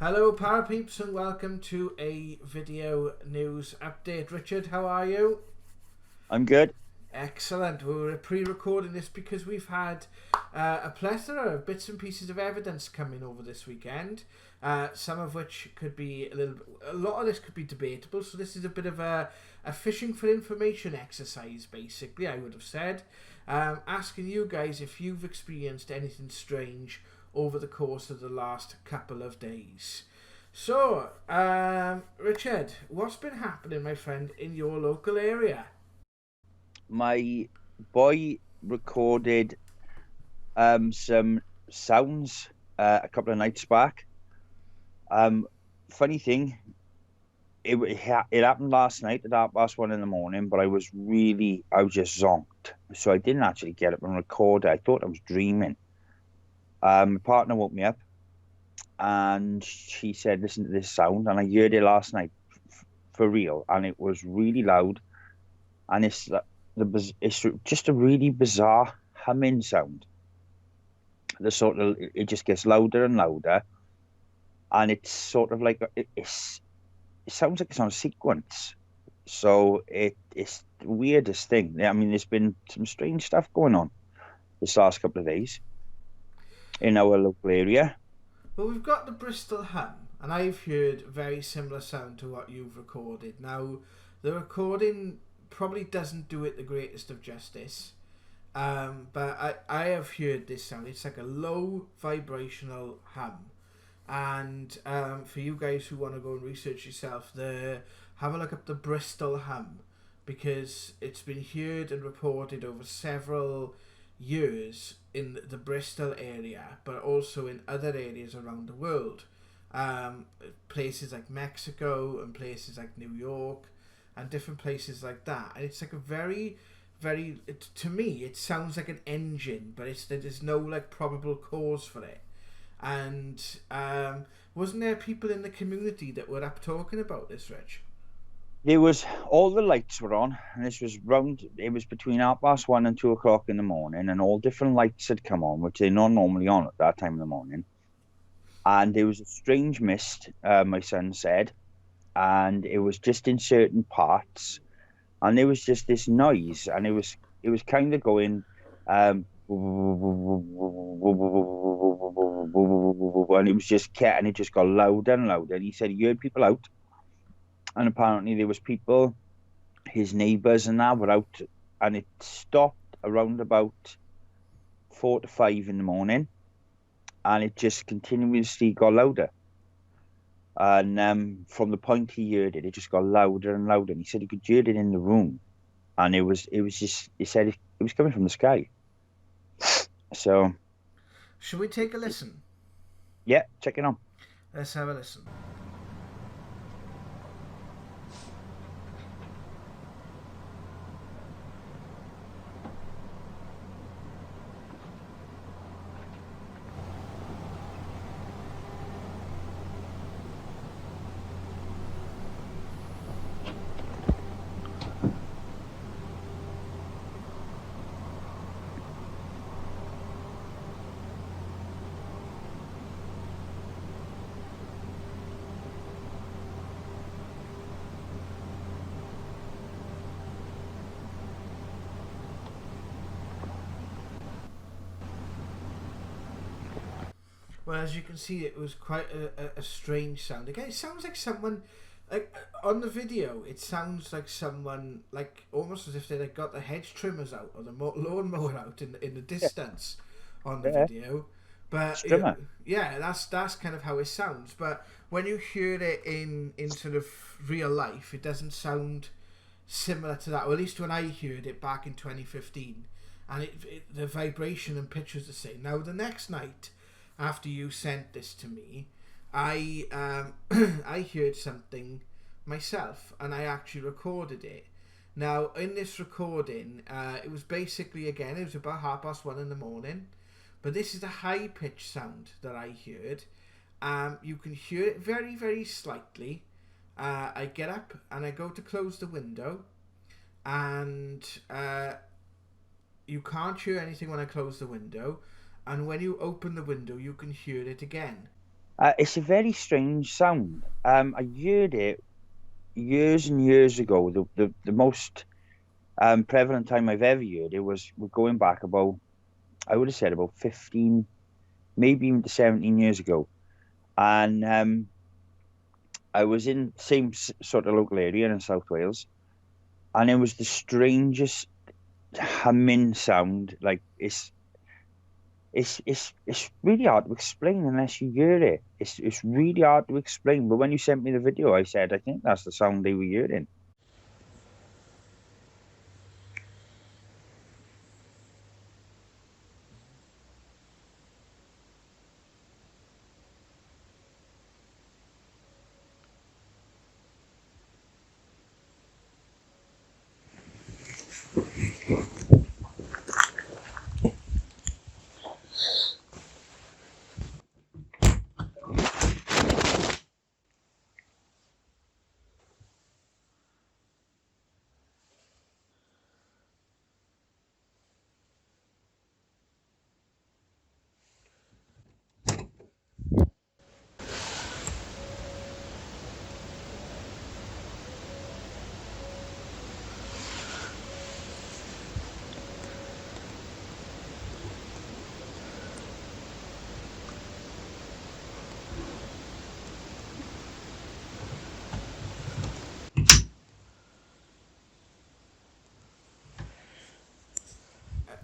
Hello Parapeeps and welcome to a video news update. Richard, how are you? I'm good. Excellent. We were pre-recording this because we've had a plethora of bits and pieces of evidence coming over this weekend. Some of which could be a lot of this could be debatable. So this is a bit of a fishing for information exercise, basically. I would have said, asking you guys if you've experienced anything strange over the course of the last couple of days. So, Richard, what's been happening, my friend, in your local area? My boy recorded some sounds a couple of nights back. Funny thing, it happened last night at 1:30 in the morning, but I was just zonked, so I didn't actually get up and record it. I thought I was dreaming. My partner woke me up, and she said, "Listen to this sound," and I heard it last night for real, and it was really loud, and it's just a really bizarre humming sound. It just gets louder and louder, and it's sort of like it sounds like it's on a sequence. So it's the weirdest thing. I mean, there's been some strange stuff going on this last couple of days in our local area. Well, we've got the Bristol Hum, and I've heard very similar sound to what you've recorded. Now, the recording probably doesn't do it the greatest of justice, but I have heard this sound. It's like a low vibrational hum. And for you guys who want to go and research yourself, have a look up the Bristol Hum, because it's been heard and reported over several years in the Bristol area, but also in other areas around the world. Places like Mexico and places like New York and different places like that. And it's like a very, to me, it sounds like an engine, but there's no like probable cause for it. And wasn't there people in the community that were up talking about this, Rich? There was all the lights were on, and this was round. It was between 1:30 and 2 o'clock in the morning, and all different lights had come on, which they're not normally on at that time in the morning. And there was a strange mist, my son said, and it was just in certain parts, and there was just this noise, and it was kind of going, and it just got louder and louder. And he said he heard people out, and apparently there was people, his neighbours and that were out, and it stopped around about 4 to 5 in the morning, and it just continuously got louder. And from the point he heard it, it just got louder and louder. And he said he could hear it in the room, and it was just. He said it was coming from the sky. So, Should we take a listen? yeah, check it on. Let's have a listen. Well, as you can see, it was quite a strange sound. Again, it sounds like someone, like on the video, it sounds like someone, like almost as if they like got the hedge trimmers out or the lawnmower out in the distance on the Yeah, video. But Strimmer. yeah, that's kind of how it sounds. But when you hear it in sort of real life, it doesn't sound similar to that. Or at least when I heard it back in 2015, and the vibration and pitch was the same. Now the next night, after you sent this to me, I I heard something myself, and I actually recorded it. Now in this recording, it was basically, again, it was about 1:30 in the morning, but this is the high pitch sound that I heard. You can hear it very, very slightly. I get up and I go to close the window, and you can't hear anything when I close the window. And when you open the window, you can hear it again. It's a very strange sound. I heard it years and years ago. The most prevalent time I've ever heard it was we're going back about, I would have said about 15, maybe even to 17 years ago. And I was in same sort of local area in South Wales, and it was the strangest humming sound. Like it's really hard to explain unless you hear it. It's really hard to explain. But when you sent me the video, I said I think that's the sound they were hearing.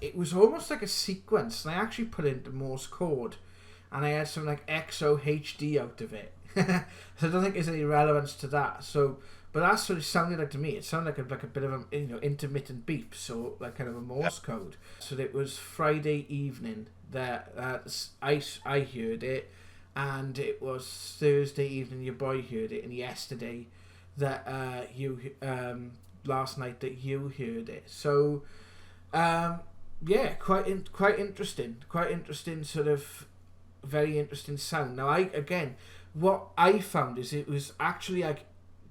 It was almost like a sequence, and I actually put it into Morse code, and I had some like XOHD out of it. So I don't think there's any relevance to that. So, but that's what it sounded like to me. It sounded like a bit of a intermittent beep, so like kind of a Morse code. So it was Friday evening that I heard it, and it was Thursday evening your boy heard it, and yesterday that you last night that you heard it. So. Yeah, quite interesting, sort of very interesting sound. Now, what I found is it was actually like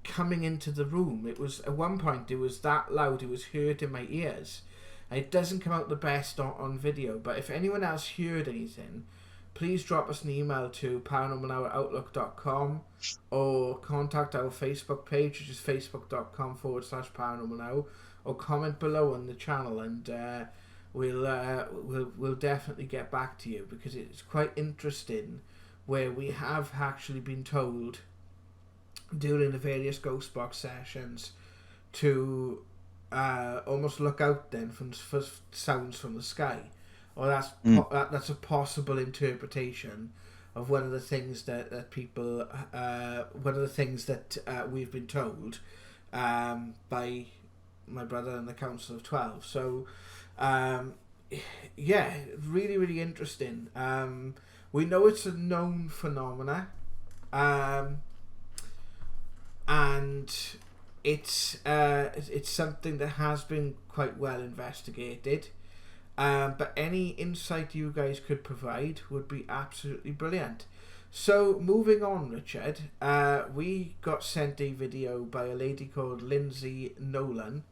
coming into the room. It was at one point it was that loud it was heard in my ears. And it doesn't come out the best on video, but if anyone else heard anything, please drop us an email to paranormalnow@outlook.com or contact our Facebook page, which is facebook.com/paranormalnow, or comment below on the channel, and we'll definitely get back to you, because it's quite interesting where we have actually been told during the various ghost box sessions to almost look out then for sounds from the sky, or that's a possible interpretation of one of the things that people one of the things that we've been told by my brother and the Council of 12. So yeah, really interesting. We know it's a known phenomena, and it's something that has been quite well investigated. But any insight you guys could provide would be absolutely brilliant. So moving on, Richard, we got sent a video by a lady called Lindsay Nolan,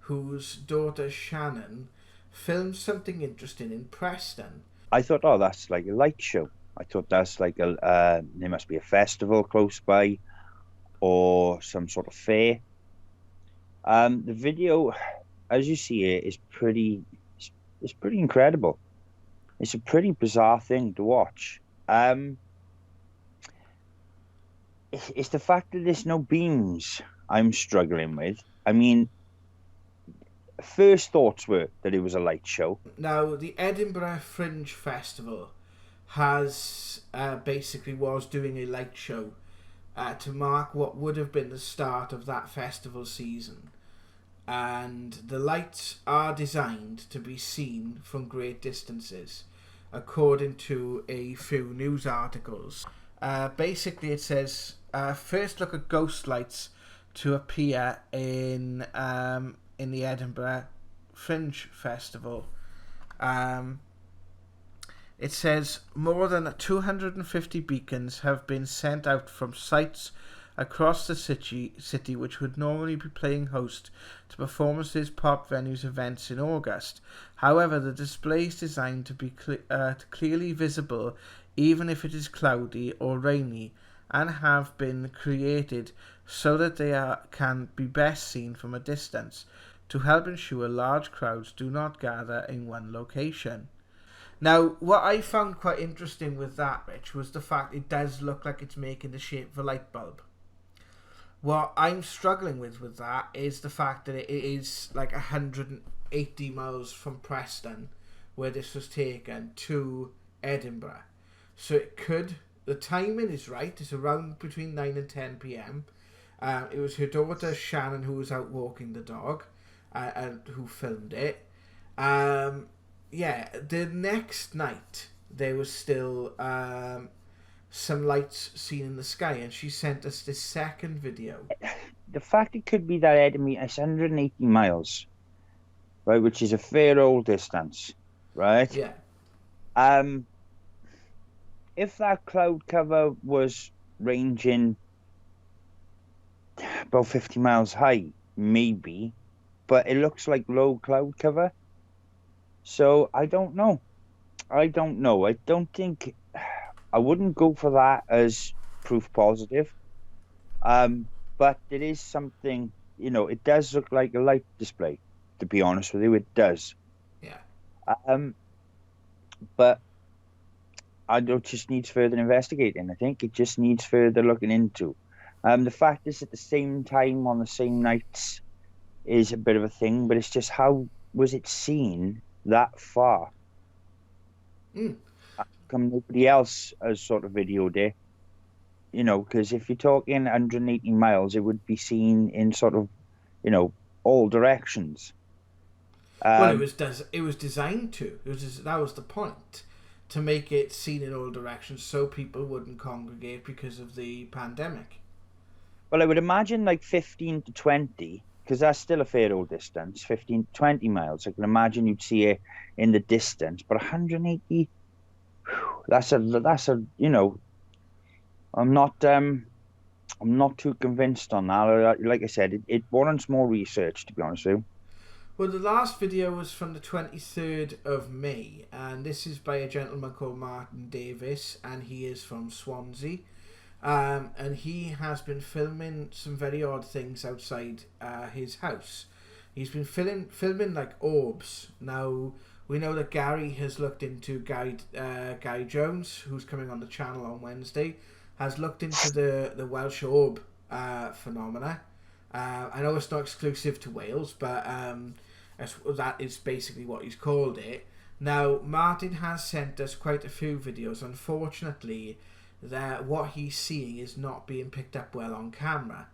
whose daughter Shannon filmed something interesting in Preston. I thought, oh, that's like a light show. I thought that's like there must be a festival close by or some sort of fair. The video, as you see it, is it's pretty incredible. It's a pretty bizarre thing to watch. It's the fact that there's no beams I'm struggling with. I mean, first thoughts were that it was a light show. Now, the Edinburgh Fringe Festival has basically was doing a light show to mark what would have been the start of that festival season. And the lights are designed to be seen from great distances, according to a few news articles. Basically, it says, first look at ghost lights to appear in the Edinburgh Fringe Festival. It says more than 250 beacons have been sent out from sites across the city, which would normally be playing host to performances, pop venues, events in August. However, the display is designed to be clearly visible even if it is cloudy or rainy, and have been created so that they can be best seen from a distance to help ensure large crowds do not gather in one location. Now, what I found quite interesting with that, Rich, was the fact it does look like it's making the shape of a light bulb. What I'm struggling with that is the fact that it is like 180 miles from Preston, where this was taken, to Edinburgh. So it could, the timing is right, it's around between 9 and 10 p.m. It was her daughter Shannon who was out walking the dog and who filmed it. The next night there was still some lights seen in the sky, and she sent us this second video. The fact it could be that Edinburgh is 180 miles, right, which is a fair old distance, right? Yeah. If that cloud cover was ranging about 50 miles high, maybe, but it looks like low cloud cover. So I don't know. I don't think, I wouldn't go for that as proof positive. But it is something, it does look like a light display, to be honest with you, it does. Yeah. But it just needs further investigating. I think it just needs further looking into. The fact is, at the same time on the same nights is a bit of a thing, but it's just how was it seen that far? How come nobody else has sort of videoed it? Because if you're talking 180 miles, it would be seen in sort of, all directions. Well, it was designed to. That was the point, to make it seen in all directions, so people wouldn't congregate because of the pandemic. Well, I would imagine like 15 to 20, because that's still a fair old distance, 15 to 20 miles. I can imagine you'd see it in the distance, but 180, that's a, I'm not too convinced on that. Like I said, it warrants more research, to be honest with you. Well, the last video was from the 23rd of May, and this is by a gentleman called Martin Davis, and he is from Swansea. And he has been filming some very odd things outside his house. He's been filming like orbs. Now, we know that Gary has looked into Gary Jones, who's coming on the channel on Wednesday, has looked into the Welsh orb phenomena. I know it's not exclusive to Wales, but that is basically what he's called it. Now, Martin has sent us quite a few videos. Unfortunately, that what he's seeing is not being picked up well on camera.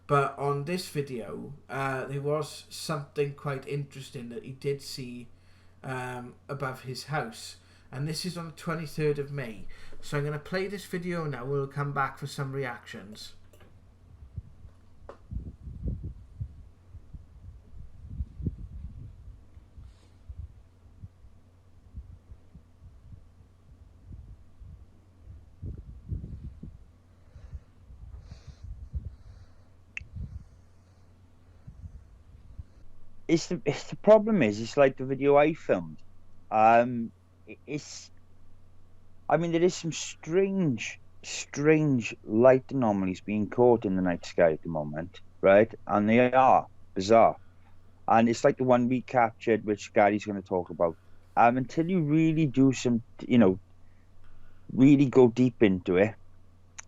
But on this video, there was something quite interesting that he did see above his house. And this is on the 23rd of May. So I'm going to play this video now. We'll come back for some reactions. It's the problem is, it's like the video I filmed. There is some strange light anomalies being caught in the night sky at the moment, right? And they are bizarre. And it's like the one we captured, which Gary's going to talk about. Until you really do some, really go deep into it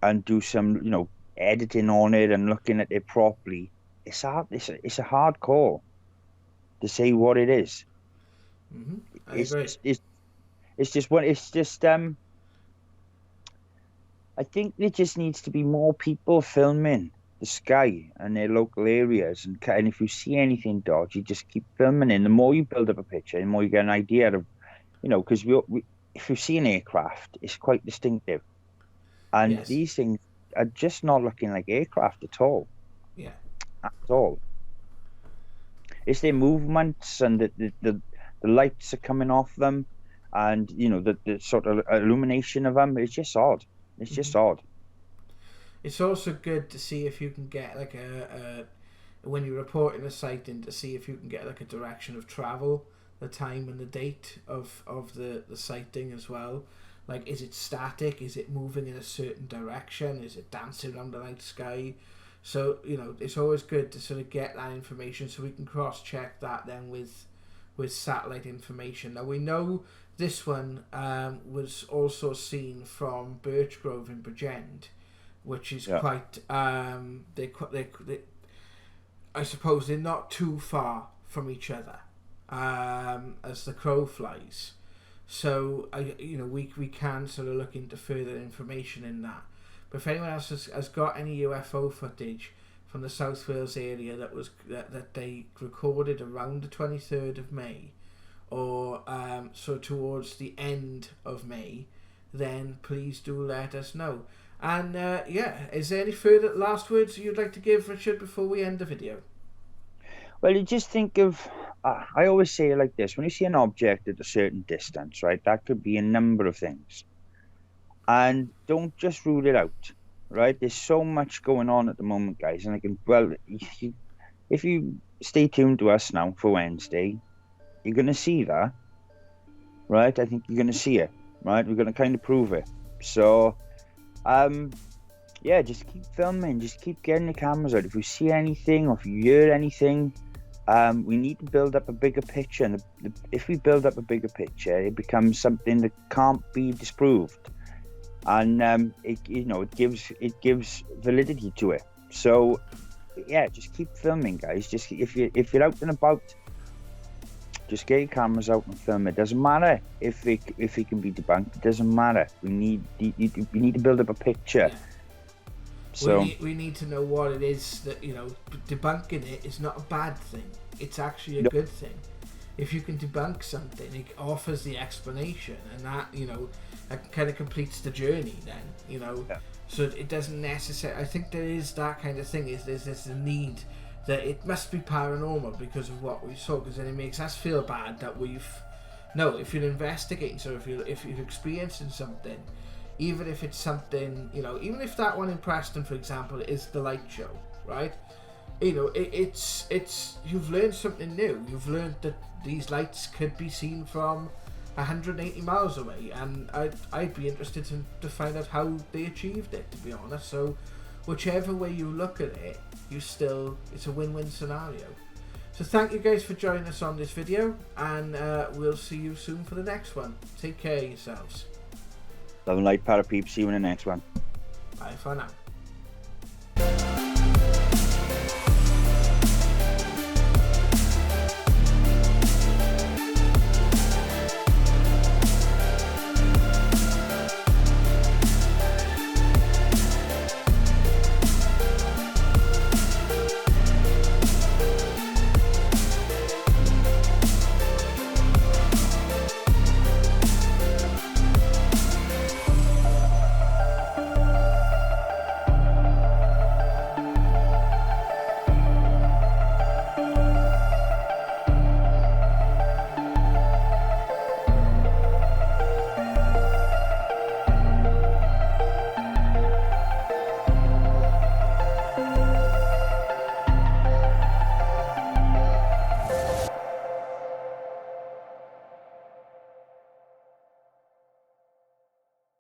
and do some, editing on it and looking at it properly, it's a hard call to say what it is. Mm-hmm. I agree. I think there just needs to be more people filming the sky and their local areas, and if you see anything dodgy, just keep filming it. And the more you build up a picture, the more you get an idea of, because if you see an aircraft, it's quite distinctive, and Yes. These things are just not looking like aircraft at all. Yeah. At all. It's their movements and the lights are coming off them, and the sort of illumination of them. It's just odd. It's just odd. It's also good to see if you can get like when you're reporting a sighting, to see if you can get like a direction of travel, the time and the date of the sighting as well. Like, is it static? Is it moving in a certain direction? Is it dancing around the night sky? So, you know, it's always good to sort of get that information so we can cross-check that then with satellite information. Now, we know this one was also seen from Birchgrove in Bridgend, which is quite... I suppose they're not too far from each other as the crow flies. So, we can sort of look into further information in that. But if anyone else has got any UFO footage from the South Wales area that they recorded around the 23rd of May, or so towards the end of May, then please do let us know. And is there any further last words you'd like to give, Richard, before we end the video? Well, you just think of, I always say it like this: when you see an object at a certain distance, right, that could be a number of things. And don't just rule it out, right? There's so much going on at the moment, guys. And if you stay tuned to us now for Wednesday, you're going to see that, right? I think you're going to see it, right? We're going to kind of prove it. So, just keep filming. Just keep getting the cameras out. If you see anything or if you hear anything, we need to build up a bigger picture. And if we build up a bigger picture, it becomes something that can't be disproved. And it gives validity to it. So just keep filming, guys. Just if you're out and about, just get your cameras out and film. It doesn't matter if it can be debunked. It doesn't matter. We need to build up a picture. Yeah. So we need to know what it is that, debunking it is not a bad thing. It's actually a good thing. If you can debunk something, it offers the explanation, and that that kind of completes the journey. Then so it doesn't necessarily. I think there is that kind of thing. There's this need that it must be paranormal because of what we saw, because then it makes us feel bad that if you're investigating, so if you're experiencing something, even if it's something, even if that one in Preston, for example, is the light show, right? It's you've learned something new. You've learned that these lights could be seen from 180 miles away, and I'd be interested to find out how they achieved it, to be honest. So whichever way you look at it, it's a win-win scenario. So thank you guys for joining us on this video, and we'll see you soon for the next one. Take care of yourselves. Love and light, Parapeep. See you in the next one. Bye for now.